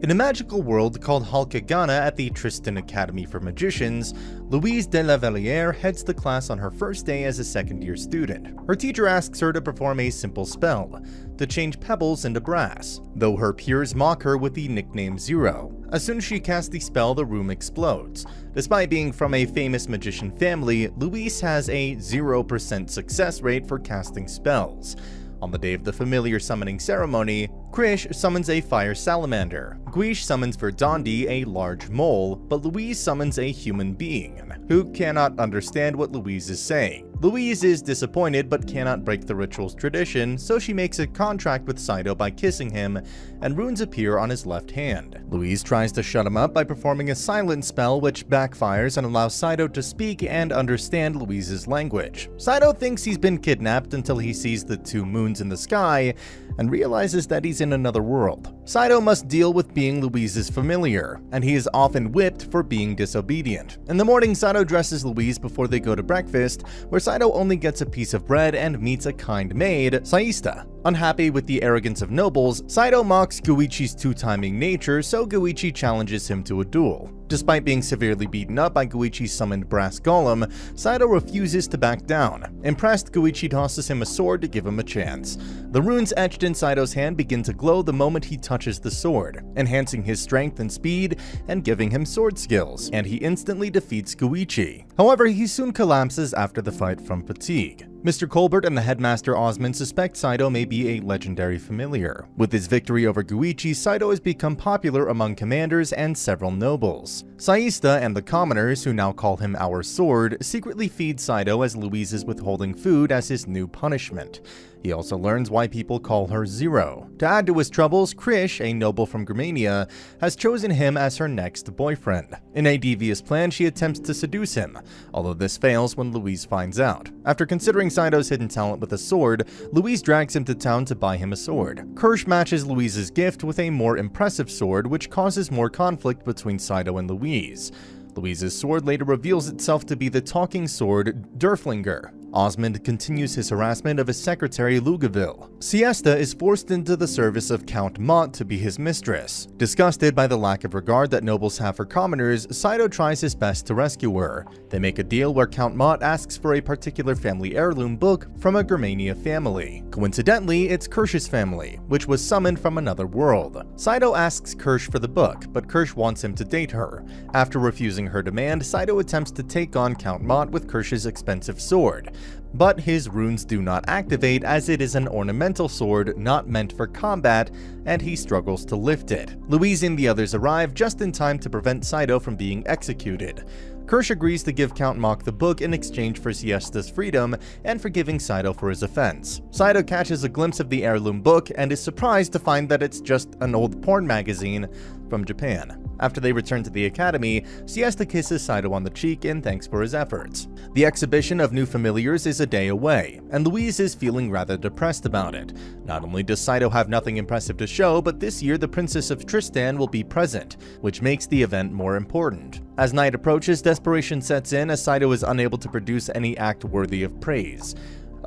In a magical world called Halkeginia at the Tristan Academy for Magicians, Louise de la Valliere heads the class on her first day as a second-year student. Her teacher asks her to perform a simple spell, to change pebbles into brass, though her peers mock her with the nickname Zero. As soon as she casts the spell, the room explodes. Despite being from a famous magician family, Louise has a 0% success rate for casting spells. On the day of the familiar summoning ceremony, Krish summons a fire salamander, Guiche summons Verdandi, a large mole, but Louise summons a human being, who cannot understand what Louise is saying. Louise is disappointed but cannot break the ritual's tradition, so she makes a contract with Saito by kissing him, and runes appear on his left hand. Louise tries to shut him up by performing a silent spell which backfires and allows Saito to speak and understand Louise's language. Saito thinks he's been kidnapped until he sees the two moons in the sky and realizes that he's in another world. Saito must deal with being Louise's familiar, and he is often whipped for being disobedient. In the morning, Saito dresses Louise before they go to breakfast, where Saito only gets a piece of bread and meets a kind maid, Saito. Unhappy with the arrogance of nobles, Saito mocks Guichi's two-timing nature, so Guichi challenges him to a duel. Despite being severely beaten up by Guichi's summoned brass golem, Saito refuses to back down. Impressed, Guichi tosses him a sword to give him a chance. The runes etched in Saito's hand begin to glow the moment he touches the sword, enhancing his strength and speed and giving him sword skills, and he instantly defeats Guichi. However, he soon collapses after the fight from fatigue. Mr. Colbert and the headmaster Osmond suspect Saito may be a legendary familiar. With his victory over Guichi, Saito has become popular among commanders and several nobles. Saito and the commoners, who now call him our sword, secretly feed Saito as Louise is withholding food as his new punishment. He also learns why people call her Zero. To add to his troubles, Krish, a noble from Germania, has chosen him as her next boyfriend. In a devious plan, she attempts to seduce him, although this fails when Louise finds out. After considering Saito's hidden talent with a sword, Louise drags him to town to buy him a sword. Kirsch matches Louise's gift with a more impressive sword, which causes more conflict between Saito and Louise. Louise's sword later reveals itself to be the talking sword Derflinger. Osmond continues his harassment of his secretary Lugaville. Siesta is forced into the service of Count Mott to be his mistress. Disgusted by the lack of regard that nobles have for commoners, Saito tries his best to rescue her. They make a deal where Count Mott asks for a particular family heirloom book from a Germania family. Coincidentally, it's Kirsch's family, which was summoned from another world. Saito asks Kirsch for the book, but Kirsch wants him to date her. After refusing her demand, Saito attempts to take on Count Mott with Kirsch's expensive sword. But his runes do not activate as it is an ornamental sword not meant for combat, and he struggles to lift it. Louise and the others arrive just in time to prevent Saito from being executed. Kirsch agrees to give Count Mott the book in exchange for Siesta's freedom and forgiving Saito for his offense. Saito catches a glimpse of the heirloom book and is surprised to find that it's just an old porn magazine from Japan. After they return to the academy, Siesta kisses Saito on the cheek in thanks for his efforts. The exhibition of new familiars is a day away, and Louise is feeling rather depressed about it. Not only does Saito have nothing impressive to show, but this year the Princess of Tristan will be present, which makes the event more important. As night approaches, desperation sets in as Saito is unable to produce any act worthy of praise.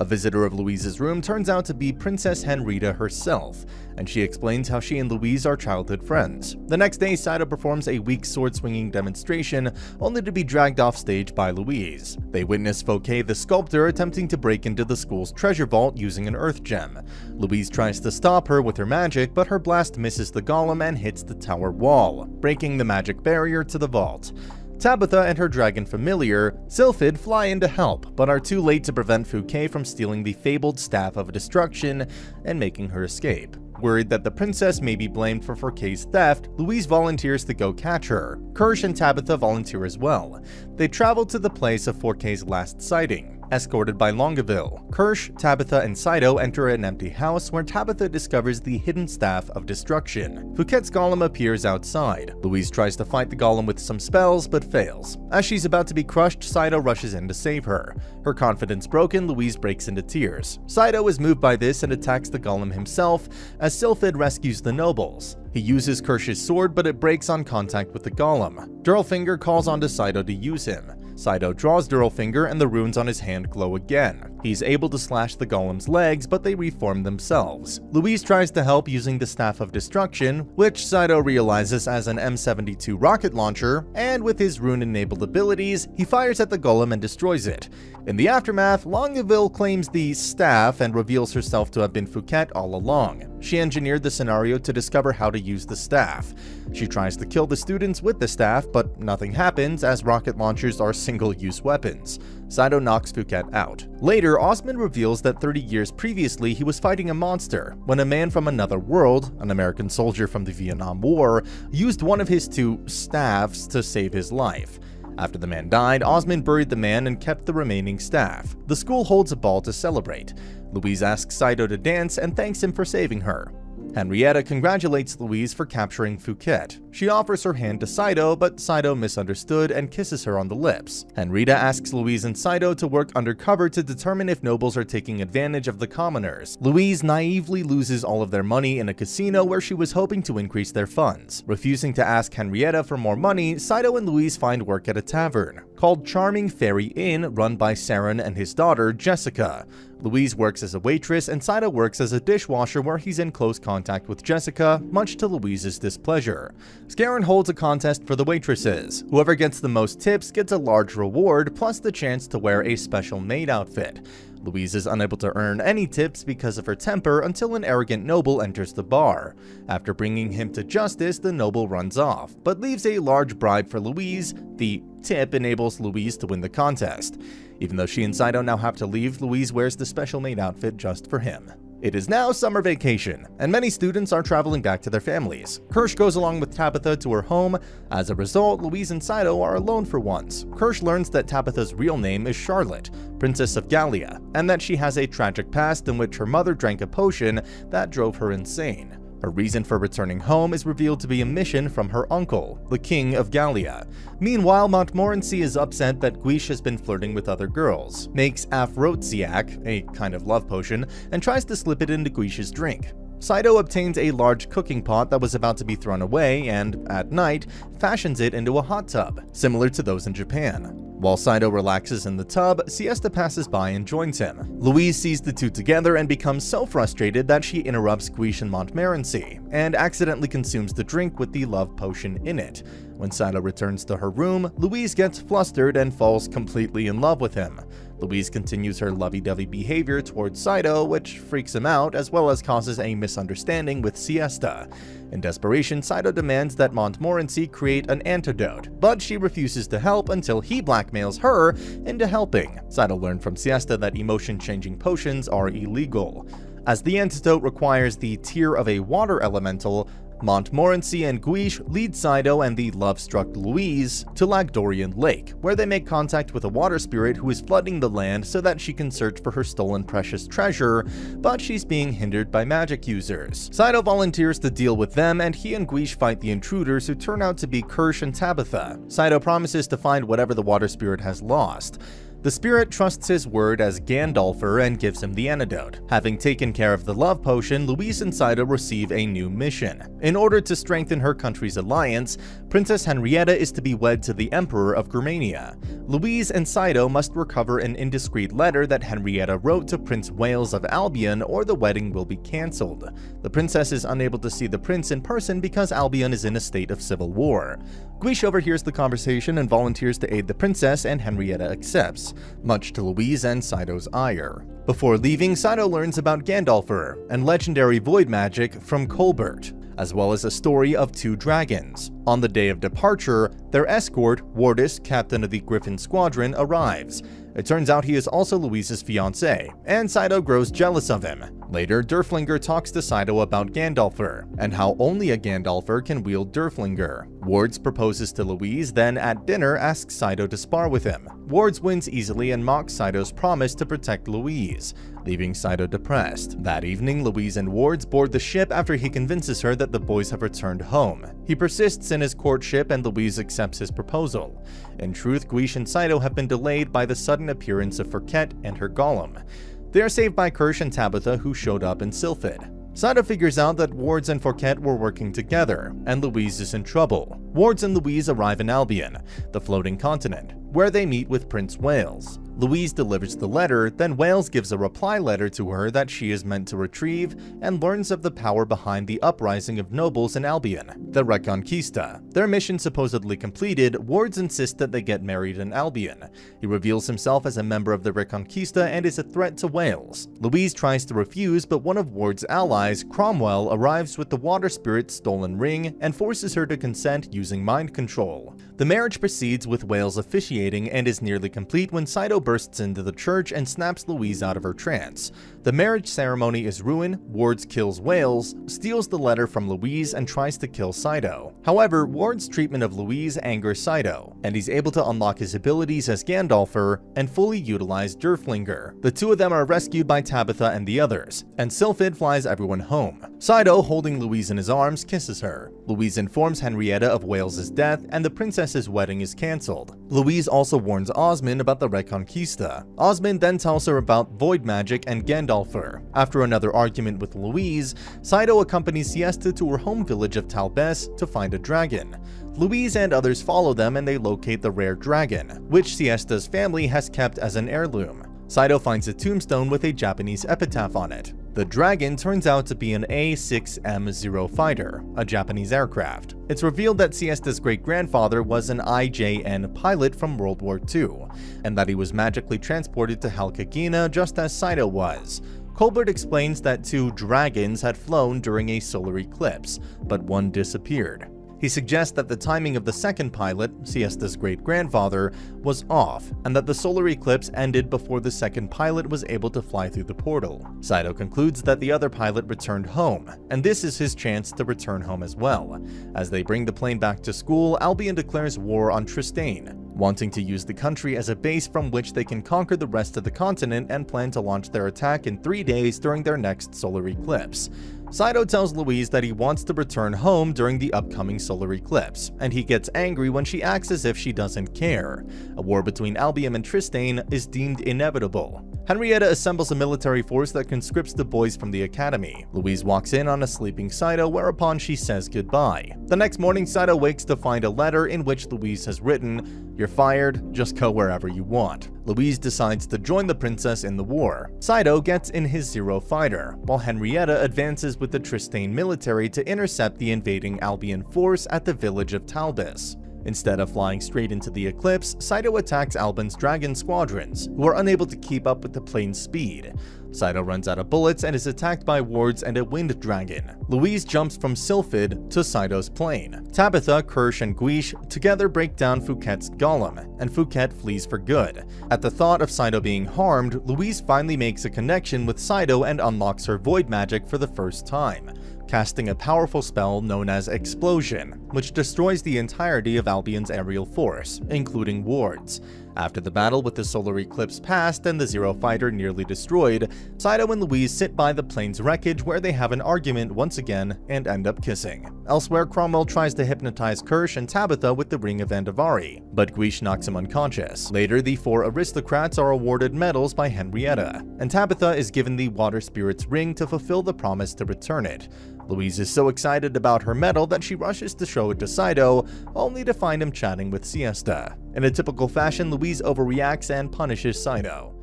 A visitor of Louise's room turns out to be Princess Henrietta herself, and she explains how she and Louise are childhood friends. The next day, Saito performs a weak sword-swinging demonstration, only to be dragged off stage by Louise. They witness Fouquet the sculptor attempting to break into the school's treasure vault using an earth gem. Louise tries to stop her with her magic, but her blast misses the golem and hits the tower wall, breaking the magic barrier to the vault. Tabitha and her dragon familiar, Sylphid, fly in to help, but are too late to prevent Fouquet from stealing the fabled Staff of Destruction and making her escape. Worried that the princess may be blamed for Fouquet's theft, Louise volunteers to go catch her. Kirsch and Tabitha volunteer as well. They travel to the place of Fouquet's last sighting. Escorted by Longueville, Kirsch, Tabitha, and Saito enter an empty house where Tabitha discovers the hidden Staff of Destruction. Fouquet's golem appears outside. Louise tries to fight the golem with some spells, but fails. As she's about to be crushed, Saito rushes in to save her. Her confidence broken, Louise breaks into tears. Saito is moved by this and attacks the golem himself, as Sylphid rescues the nobles. He uses Kirsch's sword, but it breaks on contact with the golem. Durlfinger calls on to Saito to use him. Saito draws Durlfinger and the runes on his hand glow again. He's able to slash the golem's legs, but they reform themselves. Louise tries to help using the Staff of Destruction, which Saito realizes as an M72 rocket launcher, and with his rune-enabled abilities, he fires at the golem and destroys it. In the aftermath, Longueville claims the staff and reveals herself to have been Fouquet all along. She engineered the scenario to discover how to use the staff. She tries to kill the students with the staff, but nothing happens as rocket launchers are single-use weapons. Saito knocks Fouquet out. Later, Osmond reveals that 30 years previously he was fighting a monster when a man from another world, an American soldier from the Vietnam War, used one of his two staffs to save his life. After the man died, Osmond buried the man and kept the remaining staff. The school holds a ball to celebrate. Louise asks Saito to dance and thanks him for saving her. Henrietta congratulates Louise for capturing Fouquet. She offers her hand to Saito, but Saito misunderstood and kisses her on the lips. Henrietta asks Louise and Saito to work undercover to determine if nobles are taking advantage of the commoners. Louise naively loses all of their money in a casino where she was hoping to increase their funds. Refusing to ask Henrietta for more money, Saito and Louise find work at a tavern called Charming Fairy Inn, run by Saren and his daughter, Jessica. Louise works as a waitress and Saito works as a dishwasher where he's in close contact with Jessica, much to Louise's displeasure. Scarron holds a contest for the waitresses. Whoever gets the most tips gets a large reward, plus the chance to wear a special maid outfit. Louise is unable to earn any tips because of her temper until an arrogant noble enters the bar. After bringing him to justice, the noble runs off, but leaves a large bribe for Louise. The tip enables Louise to win the contest. Even though she and Saito now have to leave, Louise wears the special maid outfit just for him. It is now summer vacation, and many students are traveling back to their families. Kirsch goes along with Tabitha to her home. As a result, Louise and Saito are alone for once. Kirsch learns that Tabitha's real name is Charlotte, Princess of Gallia, and that she has a tragic past in which her mother drank a potion that drove her insane. Her reason for returning home is revealed to be a mission from her uncle, the King of Gallia. Meanwhile, Montmorency is upset that Guiche has been flirting with other girls, makes Aphrodisiac, a kind of love potion, and tries to slip it into Guiche's drink. Saito obtains a large cooking pot that was about to be thrown away and, at night, fashions it into a hot tub, similar to those in Japan. While Saito relaxes in the tub, Siesta passes by and joins him. Louise sees the two together and becomes so frustrated that she interrupts Guiche and Montmorency, and accidentally consumes the drink with the love potion in it. When Saito returns to her room, Louise gets flustered and falls completely in love with him. Louise continues her lovey-dovey behavior towards Saito, which freaks him out as well as causes a misunderstanding with Siesta. In desperation, Saito demands that Montmorency create an antidote, but she refuses to help until he blackmails her into helping. Saito learned from Siesta that emotion-changing potions are illegal. As the antidote requires the tear of a water elemental, Montmorency and Guiche lead Saito and the love-struck Louise to Lagdorian Lake, where they make contact with a water spirit who is flooding the land so that she can search for her stolen precious treasure, but she's being hindered by magic users. Saito volunteers to deal with them, and he and Guiche fight the intruders, who turn out to be Kirsch and Tabitha. Saito promises to find whatever the water spirit has lost. The spirit trusts his word as Gandalfer and gives him the antidote. Having taken care of the love potion, Louise and Saito receive a new mission. In order to strengthen her country's alliance, Princess Henrietta is to be wed to the Emperor of Germania. Louise and Saito must recover an indiscreet letter that Henrietta wrote to Prince Wales of Albion, or the wedding will be cancelled. The princess is unable to see the prince in person because Albion is in a state of civil war. Guiche overhears the conversation and volunteers to aid the princess, and Henrietta accepts, much to Louise and Saito's ire. Before leaving, Saito learns about Gandalfer and legendary void magic from Colbert, as well as a story of two dragons. On the day of departure, their escort, Wardis, captain of the Griffin Squadron, arrives. It turns out he is also Louise's fiancé, and Saito grows jealous of him. Later, Derflinger talks to Saito about Gandalfer, and how only a Gandalfer can wield Derflinger. Wards proposes to Louise, then at dinner asks Saito to spar with him. Wards wins easily and mocks Saito's promise to protect Louise, leaving Saito depressed. That evening, Louise and Wards board the ship after he convinces her that the boys have returned home. He persists in his courtship and Louise accepts his proposal. In truth, Guiche and Saito have been delayed by the sudden appearance of Fouquet and her golem. They are saved by Kirsch and Tabitha, who showed up in Sylphid. Saito figures out that Wards and Fouquet were working together, and Louise is in trouble. Wards and Louise arrive in Albion, the floating continent, where they meet with Prince Wales. Louise delivers the letter, then Wales gives a reply letter to her that she is meant to retrieve and learns of the power behind the uprising of nobles in Albion, the Reconquista. Their mission supposedly completed, Wards insists that they get married in Albion. He reveals himself as a member of the Reconquista and is a threat to Wales. Louise tries to refuse, but one of Ward's allies, Cromwell, arrives with the water spirit's stolen ring and forces her to consent using mind control. The marriage proceeds with Wales officiating and is nearly complete when Saito bursts into the church and snaps Louise out of her trance. The marriage ceremony is ruined, Wards kills Wales, steals the letter from Louise, and tries to kill Saito. However, Ward's treatment of Louise angers Saito, and he's able to unlock his abilities as Gandalfer and fully utilize Derflinger. The two of them are rescued by Tabitha and the others, and Sylphid flies everyone home. Saito, holding Louise in his arms, kisses her. Louise informs Henrietta of Wales's death, and the princess's wedding is cancelled. Louise also warns Osmond about the Reconquista. Osmond then tells her about void magic and Gandalfer. After another argument with Louise, Saito accompanies Siesta to her home village of Talbes to find a dragon. Louise and others follow them and they locate the rare dragon, which Siesta's family has kept as an heirloom. Saito finds a tombstone with a Japanese epitaph on it. The dragon turns out to be an A6M0 fighter, a Japanese aircraft. It's revealed that Siesta's great-grandfather was an IJN pilot from World War II, and that he was magically transported to Halkeginia just as Saito was. Colbert explains that 2 dragons had flown during a solar eclipse, but one disappeared. He suggests that the timing of the second pilot, Siesta's great-grandfather, was off, and that the solar eclipse ended before the second pilot was able to fly through the portal. Saito concludes that the other pilot returned home, and this is his chance to return home as well. As they bring the plane back to school, Albion declares war on Tristane, wanting to use the country as a base from which they can conquer the rest of the continent and plan to launch their attack in 3 days during their next solar eclipse. Saito tells Louise that he wants to return home during the upcoming solar eclipse, and he gets angry when she acts as if she doesn't care. A war between Albion and Tristane is deemed inevitable. Henrietta assembles a military force that conscripts the boys from the academy. Louise walks in on a sleeping Saito, whereupon she says goodbye. The next morning, Saito wakes to find a letter in which Louise has written, "You're fired, just go wherever you want." Louise decides to join the princess in the war. Saito gets in his Zero fighter, while Henrietta advances with the Tristane military to intercept the invading Albion force at the village of Talbes. Instead of flying straight into the eclipse, Saito attacks Albion's dragon squadrons, who are unable to keep up with the plane's speed. Saito runs out of bullets and is attacked by wards and a wind dragon. Louise jumps from Sylphid to Saito's plane. Tabitha, Kirsch, and Guiche together break down Fouquet's golem, and Fouquet flees for good. At the thought of Saito being harmed, Louise finally makes a connection with Saito and unlocks her void magic for the first time, casting a powerful spell known as Explosion, which destroys the entirety of Albion's aerial force, including wards. After the battle with the solar eclipse passed and the Zero fighter nearly destroyed, Saito and Louise sit by the plane's wreckage where they have an argument once again and end up kissing. Elsewhere, Cromwell tries to hypnotize Kirsch and Tabitha with the Ring of Andavari, but Guiche knocks him unconscious. Later, the 4 aristocrats are awarded medals by Henrietta, and Tabitha is given the Water Spirit's ring to fulfill the promise to return it. Louise is so excited about her medal that she rushes to show it to Saito, only to find him chatting with Siesta. In a typical fashion, Louise overreacts and punishes Saito.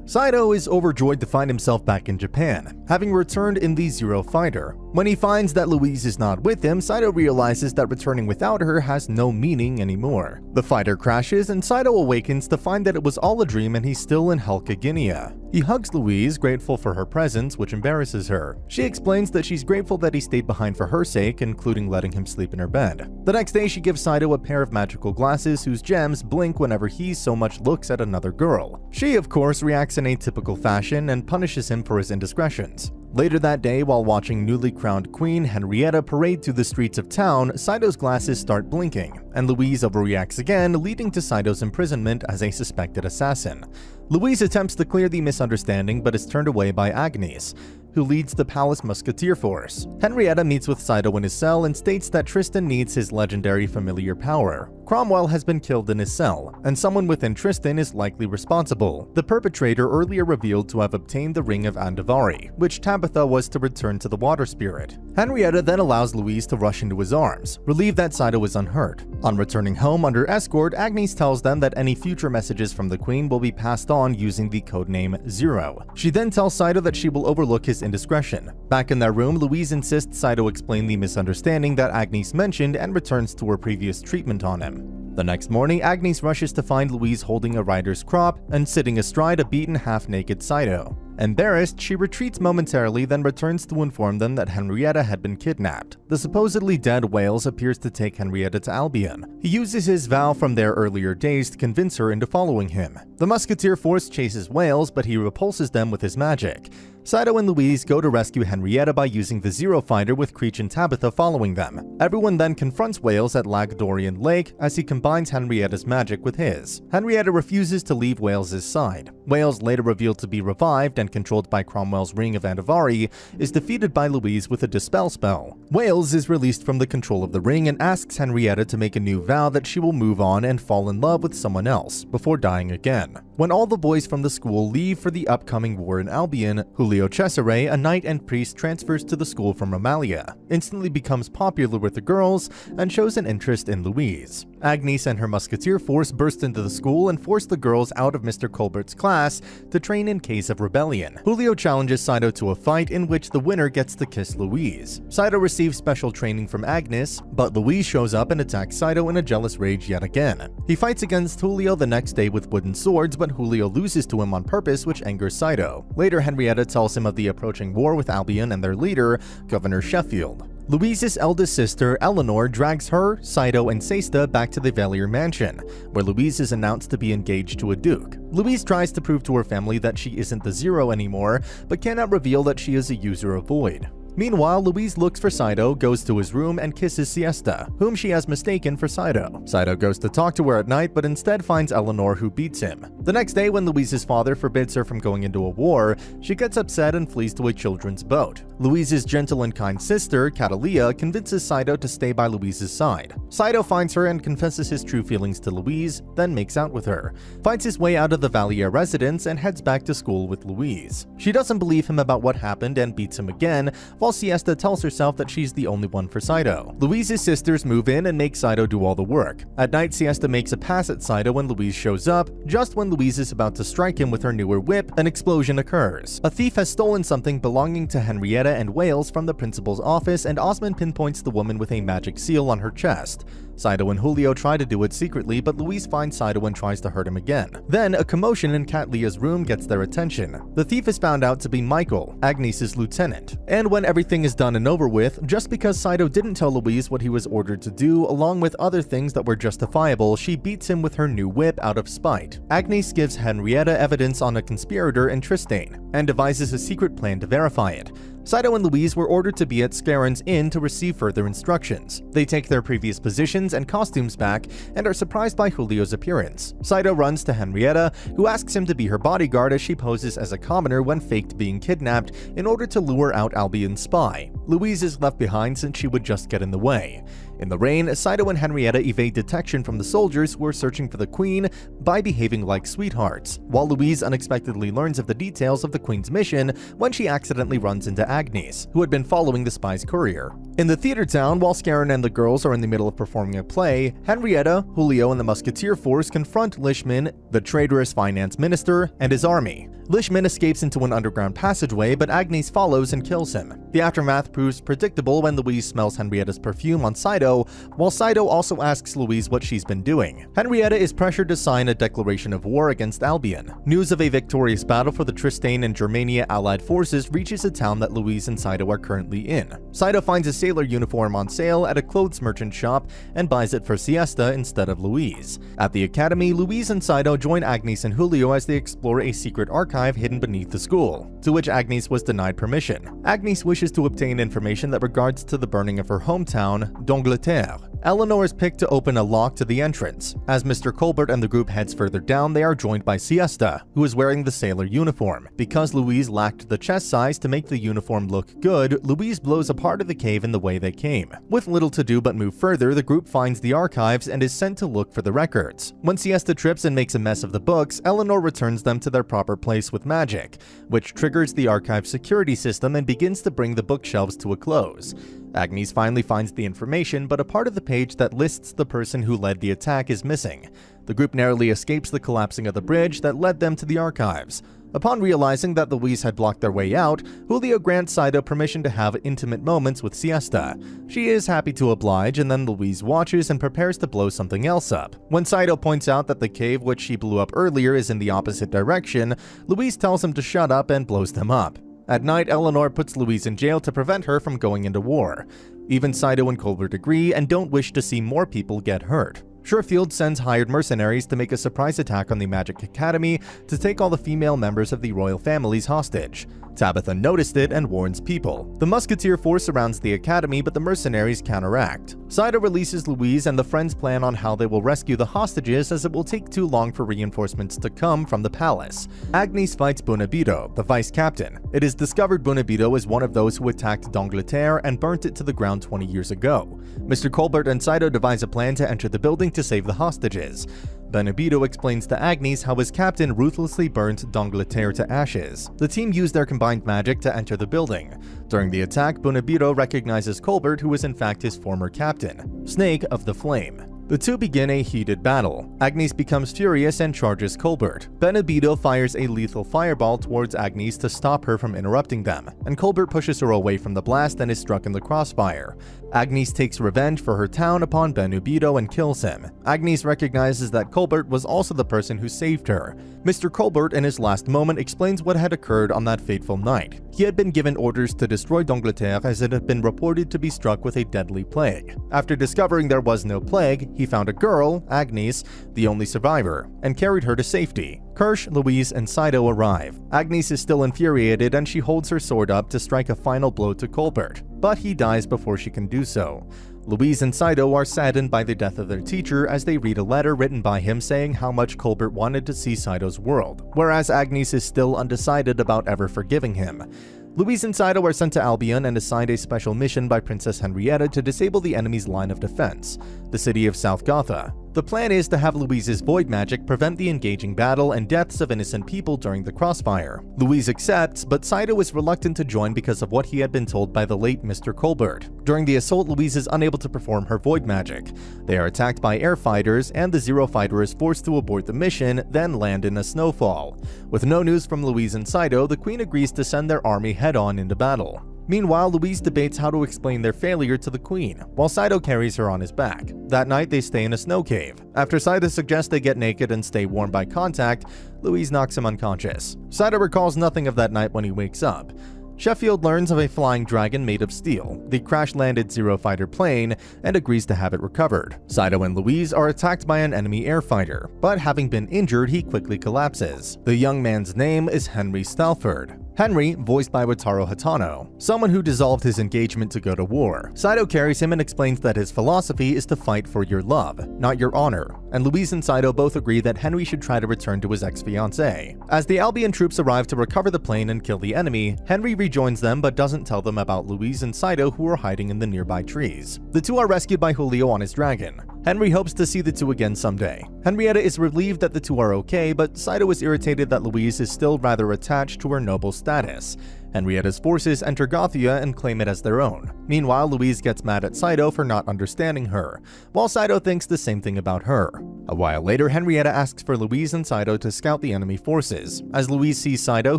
Saito is overjoyed to find himself back in Japan, having returned in the Zero fighter. When he finds that Louise is not with him, Saito realizes that returning without her has no meaning anymore. The fighter crashes and Saito awakens to find that it was all a dream and he's still in Halkeginia. He hugs Louise, grateful for her presence, which embarrasses her. She explains that she's grateful that he stayed behind for her sake, including letting him sleep in her bed. The next day, she gives Saito a pair of magical glasses whose gems blink whenever he so much looks at another girl. She, of course, reacts in a typical fashion and punishes him for his indiscretions. Later that day, while watching newly crowned Queen Henrietta parade through the streets of town, Saito's glasses start blinking, and Louise overreacts again, leading to Saito's imprisonment as a suspected assassin. Louise attempts to clear the misunderstanding but is turned away by Agnes, who leads the Palace Musketeer Force. Henrietta meets with Saito in his cell and states that Tristan needs his legendary familiar power, Cromwell has been killed in his cell, and someone within Tristan is likely responsible. The perpetrator earlier revealed to have obtained the Ring of Andavari, which Tabitha was to return to the water spirit. Henrietta then allows Louise to rush into his arms, relieved that Saito is unhurt. On returning home under escort, Agnes tells them that any future messages from the Queen will be passed on using the codename Zero. She then tells Saito that she will overlook his indiscretion. Back in their room, Louise insists Saito explain the misunderstanding that Agnes mentioned and returns to her previous treatment on him. The next morning, Agnes rushes to find Louise holding a rider's crop and sitting astride a beaten half-naked Saito. Embarrassed, she retreats momentarily, then returns to inform them that Henrietta had been kidnapped. The supposedly dead Wales appears to take Henrietta to Albion. He uses his vow from their earlier days to convince her into following him. The musketeer force chases Wales, but he repulses them with his magic. Saito and Louise go to rescue Henrietta by using the Zero Fighter with Creech and Tabitha following them. Everyone then confronts Wales at Lagdorian Lake as he combines Henrietta's magic with his. Henrietta refuses to leave Wales's side. Wales, later revealed to be revived and controlled by Cromwell's Ring of Andavari, is defeated by Louise with a Dispel spell. Wales is released from the control of the ring and asks Henrietta to make a new vow that she will move on and fall in love with someone else, before dying again. When all the boys from the school leave for the upcoming war in Albion, Julio Cesare, a knight and priest, transfers to the school from Romalia, instantly becomes popular with the girls, and shows an interest in Louise. Agnes and her musketeer force burst into the school and force the girls out of Mr. Colbert's class to train in case of rebellion. Julio challenges Saito to a fight in which the winner gets to kiss Louise. Saito receives special training from Agnes, but Louise shows up and attacks Saito in a jealous rage yet again. He fights against Julio the next day with wooden swords, but Julio loses to him on purpose, which angers Saito. Later, Henrietta tells him of the approaching war with Albion and their leader, Governor Sheffield. Louise's eldest sister, Eleanor, drags her, Saito, and Sesta back to the Valier mansion, where Louise is announced to be engaged to a duke. Louise tries to prove to her family that she isn't the Zero anymore, but cannot reveal that she is a user of Void. Meanwhile, Louise looks for Saito, goes to his room, and kisses Siesta, whom she has mistaken for Saito. Saito goes to talk to her at night, but instead finds Eleanor, who beats him. The next day, when Louise's father forbids her from going into a war, she gets upset and flees to a children's boat. Louise's gentle and kind sister, Catalia, convinces Saito to stay by Louise's side. Saito finds her and confesses his true feelings to Louise, then makes out with her, finds his way out of the Valier residence, and heads back to school with Louise. She doesn't believe him about what happened and beats him again, while Siesta tells herself that she's the only one for Saito. Louise's sisters move in and make Saito do all the work. At night, Siesta makes a pass at Saito when Louise shows up. Just when Louise is about to strike him with her newer whip, an explosion occurs. A thief has stolen something belonging to Henrietta and Wales from the principal's office, and Osmond pinpoints the woman with a magic seal on her chest. Saito and Julio try to do it secretly, but Louise finds Saito and tries to hurt him again. Then, a commotion in Catlia's room gets their attention. The thief is found out to be Michael, Agnes's lieutenant. And when everything is done and over with, just because Saito didn't tell Louise what he was ordered to do, along with other things that were justifiable, she beats him with her new whip out of spite. Agnes gives Henrietta evidence on a conspirator in Tristan, and devises a secret plan to verify it. Saito and Louise were ordered to be at Scarron's Inn to receive further instructions. They take their previous positions and costumes back and are surprised by Julio's appearance. Saito runs to Henrietta, who asks him to be her bodyguard as she poses as a commoner when faked being kidnapped in order to lure out Albion's spy. Louise is left behind since she would just get in the way. In the rain, Saito and Henrietta evade detection from the soldiers who are searching for the Queen by behaving like sweethearts, while Louise unexpectedly learns of the details of the Queen's mission when she accidentally runs into Agnes, who had been following the spy's courier. In the theater town, while Scarron and the girls are in the middle of performing a play, Henrietta, Julio, and the musketeer force confront Lishman, the traitorous finance minister, and his army. Lishman escapes into an underground passageway, but Agnes follows and kills him. The aftermath proves predictable when Louise smells Henrietta's perfume on Saito, while Saito also asks Louise what she's been doing. Henrietta is pressured to sign a declaration of war against Albion. News of a victorious battle for the Tristan and Germania allied forces reaches a town that Louise and Saito are currently in. Saito finds a sailor uniform on sale at a clothes merchant shop and buys it for Siesta instead of Louise. At the academy, Louise and Saito join Agnes and Julio as they explore a secret archive hidden beneath the school, to which Agnes was denied permission. Agnes wishes to obtain information that regards to the burning of her hometown, d'Angleterre. Eleanor is picked to open a lock to the entrance. As Mr. Colbert and the group heads further down, they are joined by Siesta, who is wearing the sailor uniform. Because Louise lacked the chest size to make the uniform look good, Louise blows a part of the cave in the way they came. With little to do but move further, the group finds the archives and is sent to look for the records. When Siesta trips and makes a mess of the books, Eleanor returns them to their proper place with magic, which triggers the archive security system and begins to bring the bookshelves to a close. Agnes finally finds the information, but a part of the page that lists the person who led the attack is missing. The group narrowly escapes the collapsing of the bridge that led them to the archives. Upon realizing that Louise had blocked their way out, Julio grants Saito permission to have intimate moments with Siesta. She is happy to oblige, and then Louise watches and prepares to blow something else up. When Saito points out that the cave which she blew up earlier is in the opposite direction, Louise tells him to shut up and blows them up. At night, Eleanor puts Louise in jail to prevent her from going into war. Even Saito and Colbert agree and don't wish to see more people get hurt. Sherfield sends hired mercenaries to make a surprise attack on the Magic Academy to take all the female members of the royal families hostage. Tabitha noticed it and warns people. The musketeer force surrounds the academy, but the mercenaries counteract. Saito releases Louise, and the friends plan on how they will rescue the hostages, as it will take too long for reinforcements to come from the palace. Agnes fights Bonabito, the vice captain. It is discovered Bonabito is one of those who attacked d'Angleterre and burnt it to the ground 20 years ago. Mr. Colbert and Saito devise a plan to enter the building to save the hostages. Bonabito explains to Agnes how his captain ruthlessly burnt d'Angleterre to ashes. The team used their combined magic to enter the building. During the attack, Bonabito recognizes Colbert, who is in fact his former captain, Snake of the Flame. The two begin a heated battle. Agnes becomes furious and charges Colbert. Bonabito fires a lethal fireball towards Agnes to stop her from interrupting them, and Colbert pushes her away from the blast and is struck in the crossfire. Agnes takes revenge for her town upon Bonabito and kills him. Agnes recognizes that Colbert was also the person who saved her. Mr. Colbert, in his last moment, explains what had occurred on that fateful night. He had been given orders to destroy d'Angleterre as it had been reported to be struck with a deadly plague. After discovering there was no plague, he found a girl, Agnes, the only survivor, and carried her to safety. Kirsch, Louise, and Saito arrive. Agnes is still infuriated and she holds her sword up to strike a final blow to Colbert, but he dies before she can do so. Louise and Saito are saddened by the death of their teacher as they read a letter written by him saying how much Colbert wanted to see Saito's world, whereas Agnes is still undecided about ever forgiving him. Louise and Saito are sent to Albion and assigned a special mission by Princess Henrietta to disable the enemy's line of defense, the city of South Gotha. The plan is to have Louise's void magic prevent the engaging battle and deaths of innocent people during the crossfire. Louise accepts, but Saito is reluctant to join because of what he had been told by the late Mr. Colbert. During the assault, Louise is unable to perform her void magic. They are attacked by air fighters, and the Zero Fighter is forced to abort the mission, then land in a snowfall. With no news from Louise and Saito, the Queen agrees to send their army head-on into battle. Meanwhile, Louise debates how to explain their failure to the Queen, while Saito carries her on his back. That night, they stay in a snow cave. After Saito suggests they get naked and stay warm by contact, Louise knocks him unconscious. Saito recalls nothing of that night when he wakes up. Sheffield learns of a flying dragon made of steel, the crash-landed Zero Fighter plane, and agrees to have it recovered. Saito and Louise are attacked by an enemy air fighter, but having been injured, he quickly collapses. The young man's name is Henry Stalford. Henry, voiced by Wataru Hatano, someone who dissolved his engagement to go to war. Saito carries him and explains that his philosophy is to fight for your love, not your honor, and Louise and Saito both agree that Henry should try to return to his ex-fiancée. As the Albion troops arrive to recover the plane and kill the enemy, Henry rejoins them but doesn't tell them about Louise and Saito, who are hiding in the nearby trees. The two are rescued by Julio on his dragon. Henry hopes to see the two again someday. Henrietta is relieved that the two are okay, but Saito is irritated that Louise is still rather attached to her noble status. Henrietta's forces enter Gothia and claim it as their own. Meanwhile, Louise gets mad at Saito for not understanding her, while Saito thinks the same thing about her. A while later, Henrietta asks for Louise and Saito to scout the enemy forces. As Louise sees Saito,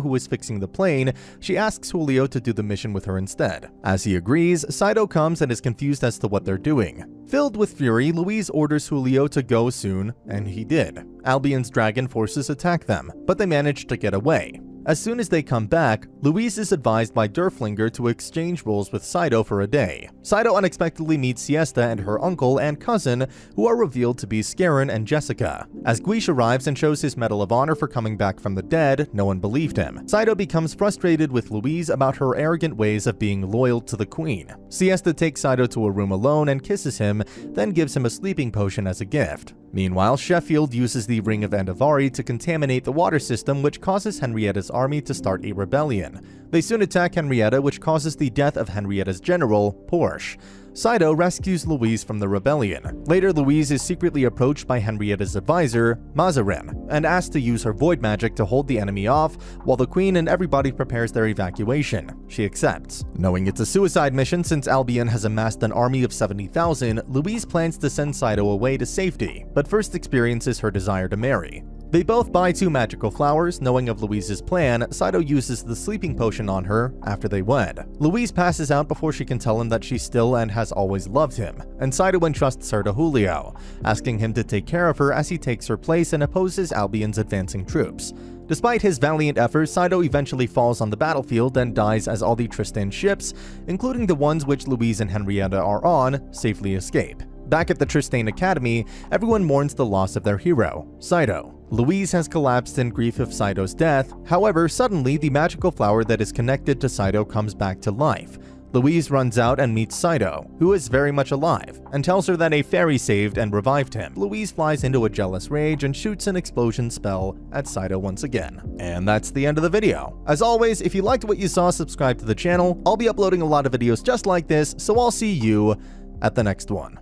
who is fixing the plane, she asks Julio to do the mission with her instead. As he agrees, Saito comes and is confused as to what they're doing. Filled with fury, Louise orders Julio to go soon, and he did. Albion's dragon forces attack them, but they manage to get away. As soon as they come back, Louise is advised by Derflinger to exchange roles with Saito for a day. Saito unexpectedly meets Siesta and her uncle and cousin, who are revealed to be Scarron and Jessica. As Guiche arrives and shows his Medal of Honor for coming back from the dead, no one believed him. Saito becomes frustrated with Louise about her arrogant ways of being loyal to the queen. Siesta takes Saito to a room alone and kisses him, then gives him a sleeping potion as a gift. Meanwhile, Sheffield uses the Ring of Andavari to contaminate the water system, which causes Henrietta's army to start a rebellion. They soon attack Henrietta, which causes the death of Henrietta's general, Porsche. Saito rescues Louise from the rebellion. Later, Louise is secretly approached by Henrietta's advisor, Mazarin, and asked to use her void magic to hold the enemy off while the queen and everybody prepares their evacuation. She accepts. Knowing it's a suicide mission since Albion has amassed an army of 70,000, Louise plans to send Saito away to safety, but first experiences her desire to marry. They both buy 2 magical flowers. Knowing of Louise's plan, Saito uses the sleeping potion on her after they wed. Louise passes out before she can tell him that she still and has always loved him, and Saito entrusts her to Julio, asking him to take care of her as he takes her place and opposes Albion's advancing troops. Despite his valiant efforts, Saito eventually falls on the battlefield and dies as all the Tristan ships, including the ones which Louise and Henrietta are on, safely escape. Back at the Tristan Academy, everyone mourns the loss of their hero, Saito. Louise has collapsed in grief of Saito's death. However, suddenly the magical flower that is connected to Saito comes back to life. Louise runs out and meets Saito, who is very much alive, and tells her that a fairy saved and revived him. Louise flies into a jealous rage and shoots an explosion spell at Saito once again. And that's the end of the video. As always, if you liked what you saw, subscribe to the channel. I'll be uploading a lot of videos just like this, so I'll see you at the next one.